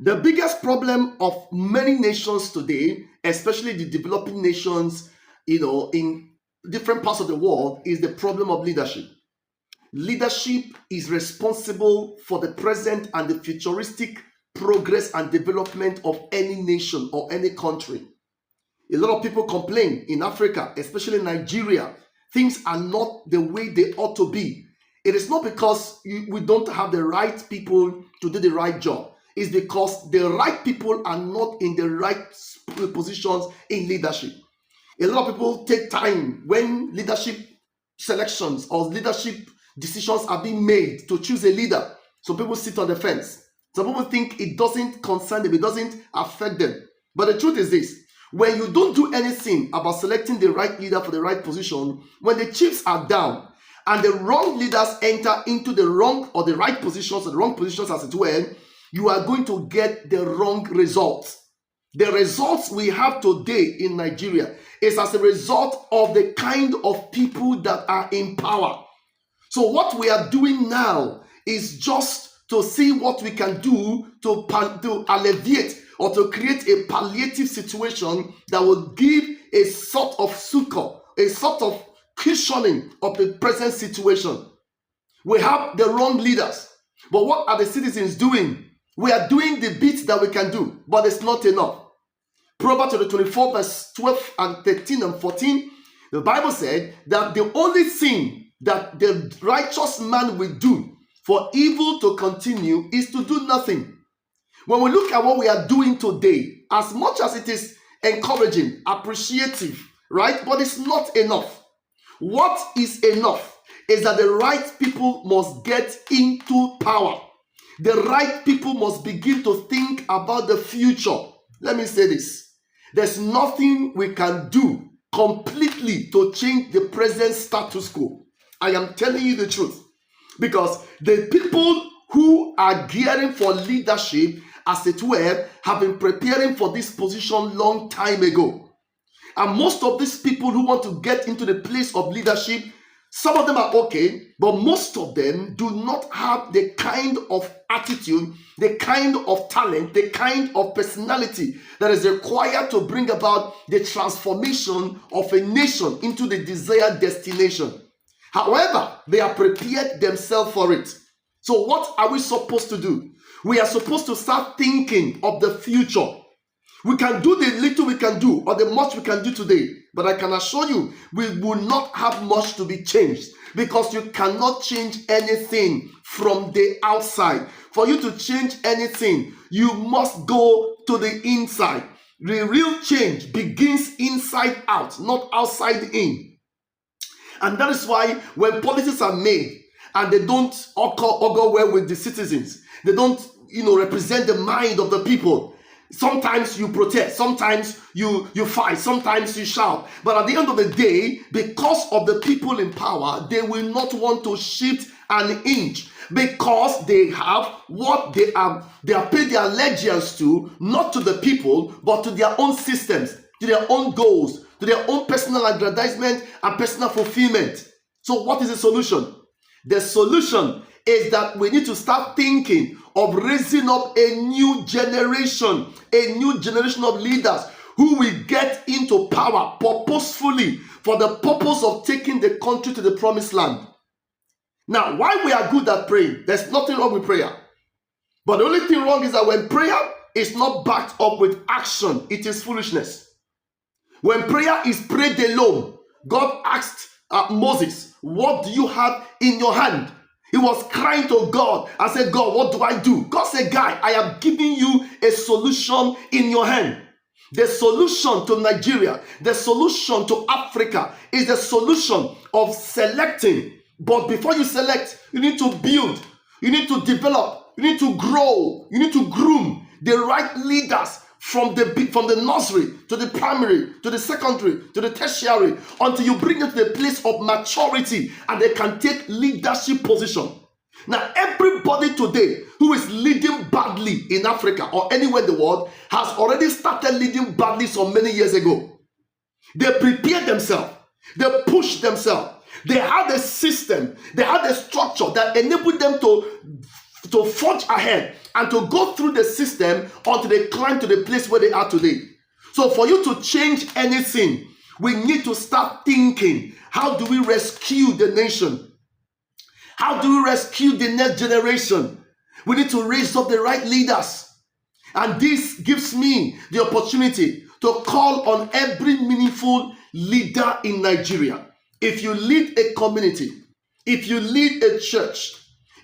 The biggest problem of many nations today, especially the developing nations, in different parts of the world, is the problem of leadership. Leadership is responsible for the present and the futuristic progress and development of any nation or any country. A lot of people complain in Africa, especially Nigeria, things are not the way they ought to be. It is not because we don't have the right people to do the right job. It's because the right people are not in the right positions in leadership. A lot of people take time when leadership selections or leadership decisions are being made to choose a leader. Some people sit on the fence. Some people think it doesn't concern them, it doesn't affect them. But the truth is this: when you don't do anything about selecting the right leader for the right position, when the chips are down and the wrong leaders enter into the wrong or the right positions or the wrong positions as it were, you are going to get the wrong results. The results we have today in Nigeria is as a result of the kind of people that are in power. So what we are doing now is just to see what we can do to alleviate or to create a palliative situation that will give a sort of succor, a sort of cushioning of the present situation. We have the wrong leaders, but what are the citizens doing? We are doing the bit that we can do, but it's not enough. Proverbs 24 verse 12 and 13 and 14, the Bible said that the only thing that the righteous man will do for evil to continue is to do nothing. When we look at what we are doing today, as much as it is encouraging, appreciative, right? But it's not enough. What is enough is that the right people must get into power. The right people must begin to think about the future. Let me say this. There's nothing we can do completely to change the present status quo. I am telling you the truth. Because the people who are gearing for leadership, as it were, have been preparing for this position long time ago. And most of these people who want to get into the place of leadership, some of them are okay, but most of them do not have the kind of attitude, the kind of talent, the kind of personality that is required to bring about the transformation of a nation into the desired destination. However, they are prepared themselves for it. So what are we supposed to do? We are supposed to start thinking of the future. We can do the little we can do or the much we can do today, but I can assure you we will not have much to be changed, because you cannot change anything from the outside. For you to change anything, you must go to the inside. The real change begins inside out, not outside in. And that is why when policies are made and they don't augur well with the citizens, they don't represent the mind of the people, sometimes you protest, sometimes you fight, sometimes you shout. But at the end of the day, because of the people in power, they will not want to shift an inch, because they have what they are paid their allegiance to, not to the people, but to their own systems, to their own goals, to their own personal aggrandizement and personal fulfillment. So what is the solution? The solution is that we need to start thinking of raising up a new generation of leaders who will get into power purposefully for the purpose of taking the country to the promised land. Now, why we are good at praying, there's nothing wrong with prayer. But the only thing wrong is that when prayer is not backed up with action, it is foolishness. When prayer is prayed alone, God asked Moses, what do you have in your hand? He was crying to God and said, God, what do I do? God said, guy, I am giving you a solution in your hand. The solution to Nigeria, the solution to Africa is the solution of selecting. But before you select, you need to build, you need to develop, you need to grow, you need to groom the right leaders from the nursery to the primary to the secondary to the tertiary, until you bring them to the place of maturity and they can take leadership position. Now, everybody today who is leading badly in Africa or anywhere in the world has already started leading badly some many years ago. They prepared themselves, they pushed themselves, they had a system, they had a structure that enabled them to to forge ahead and to go through the system until they climb to the place where they are today. So for you to change anything, we need to start thinking, how do we rescue the nation? How do we rescue the next generation? We need to raise up the right leaders. And this gives me the opportunity to call on every meaningful leader in Nigeria. If you lead a community, if you lead a church,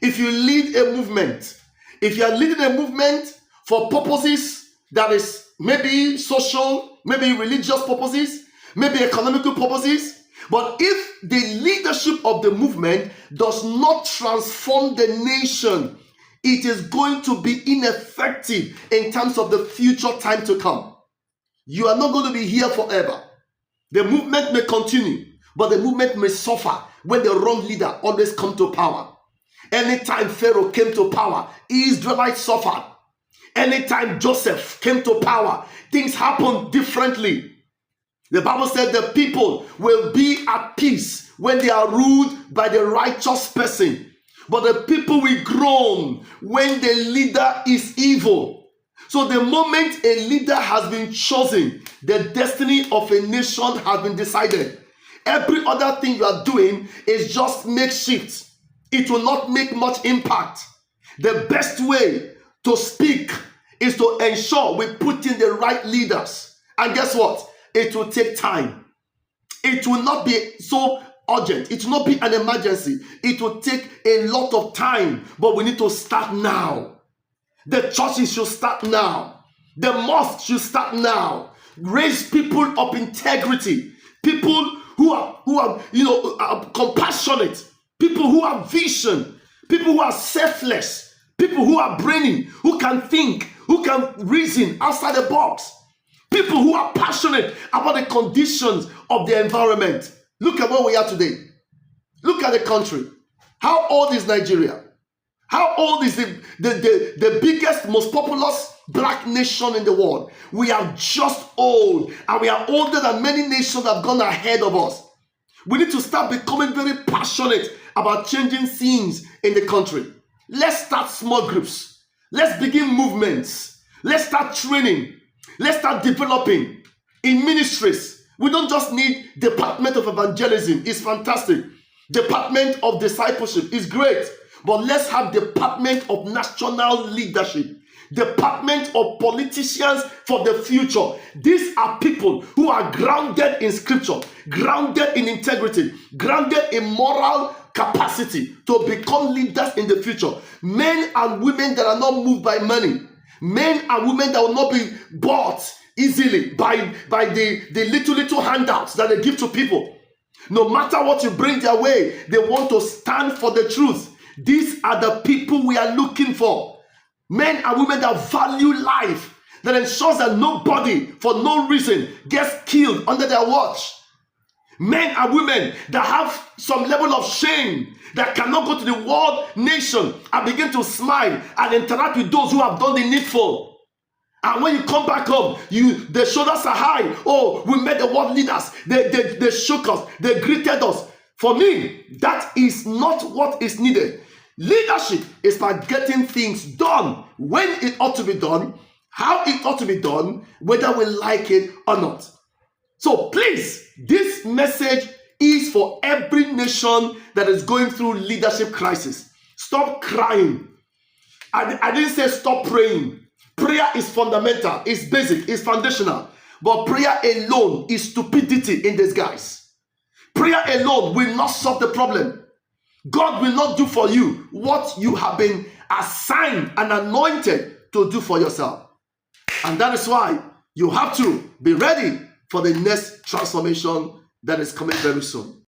if you lead a movement, if you are leading a movement for purposes that is maybe social, maybe religious purposes, maybe economical purposes, but if the leadership of the movement does not transform the nation, it is going to be ineffective in terms of the future time to come. You are not going to be here forever. The movement may continue, but the movement may suffer when the wrong leader always comes to power. Anytime Pharaoh came to power, Israelites suffered. Anytime Joseph came to power, things happened differently. The Bible said the people will be at peace when they are ruled by the righteous person. But the people will groan when the leader is evil. So the moment a leader has been chosen, the destiny of a nation has been decided. Every other thing you are doing is just makeshift. It will not make much impact. The best way to speak is to ensure we put in the right leaders. And guess what? It will take time. It will not be so urgent. It will not be an emergency. It will take a lot of time, but we need to start now. The churches should start now. The mosque should start now. Raise people of integrity. People who are compassionate. People who have vision. People who are selfless. People who are brainy, who can think, who can reason outside the box. People who are passionate about the conditions of the environment. Look at where we are today. Look at the country. How old is Nigeria? How old is the biggest, most populous black nation in the world? We are just old, and we are older than many nations that have gone ahead of us. We need to start becoming very passionate about changing things in the country. Let's start small groups. Let's begin movements. Let's start training. Let's start developing in ministries. We don't just need Department of Evangelism. It's fantastic. Department of Discipleship is great. But let's have Department of National Leadership. Department of Politicians for the future. These are people who are grounded in scripture, grounded in integrity, grounded in moral capacity to become leaders in the future. Men and women that are not moved by money. Men and women that will not be bought easily by the little handouts that they give to people. No matter what you bring their way, they want to stand for the truth. These are the people we are looking for. Men and women that value life, that ensures that nobody, for no reason, gets killed under their watch. Men and women that have some level of shame, that cannot go to the world nation and begin to smile and interact with those who have done the needful. And when you come back home, the shoulders are high. Oh, we met the world leaders. They shook us. They greeted us. For me, that is not what is needed. Leadership is about getting things done when it ought to be done, how it ought to be done, whether we like it or not. So please, this message is for every nation that is going through leadership crisis. Stop crying. I didn't say stop praying. Prayer is fundamental, it's basic, it's foundational. But prayer alone is stupidity in disguise. Prayer alone will not solve the problem. God will not do for you what you have been assigned and anointed to do for yourself. And that is why you have to be ready for the next transformation that is coming very soon.